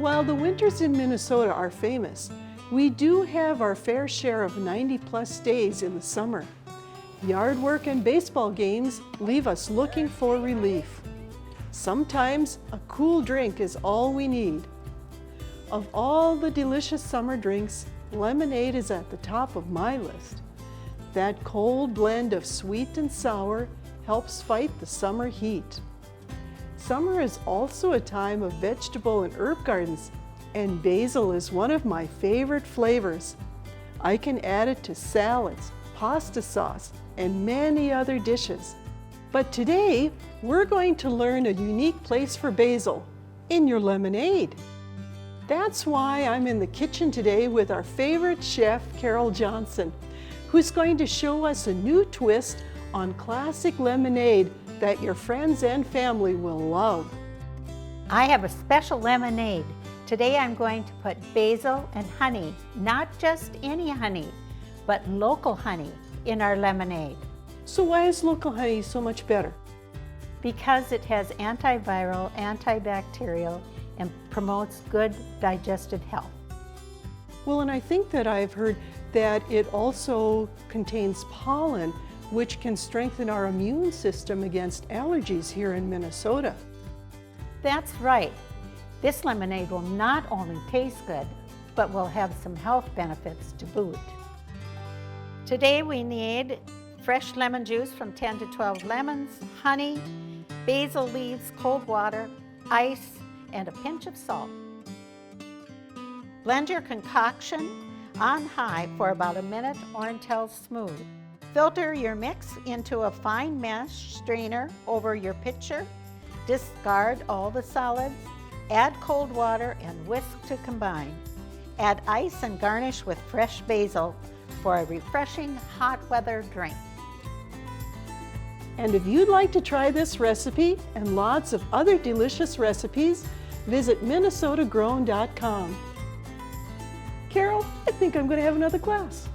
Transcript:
While the winters in Minnesota are famous, we do have our fair share of 90-plus days in the summer. Yard work and baseball games leave us looking for relief. Sometimes a cool drink is all we need. Of all the delicious summer drinks, lemonade is at the top of my list. That cold blend of sweet and sour helps fight the summer heat. Summer is also a time of vegetable and herb gardens, and basil is one of my favorite flavors. I can add it to salads, pasta sauce, and many other dishes. But today, we're going to learn a unique place for basil, in your lemonade. That's why I'm in the kitchen today with our favorite chef, Carol Johnson, who's going to show us a new twist on classic lemonade that your friends and family will love. I have a special lemonade. Today I'm going to put basil and honey, not just any honey, but local honey in our lemonade. So why is local honey so much better? Because it has antiviral, antibacterial, and promotes good digestive health. Well, and I think that I've heard that it also contains pollen, which can strengthen our immune system against allergies here in Minnesota. That's right. This lemonade will not only taste good, but will have some health benefits to boot. Today we need fresh lemon juice from 10 to 12 lemons, honey, basil leaves, cold water, ice, and a pinch of salt. Blend your concoction on high for about a minute or until smooth. Filter your mix into a fine mesh strainer over your pitcher. Discard all the solids. Add cold water and whisk to combine. Add ice and garnish with fresh basil for a refreshing hot weather drink. And if you'd like to try this recipe and lots of other delicious recipes, visit minnesotagrown.com. Carol, I think I'm going to have another glass.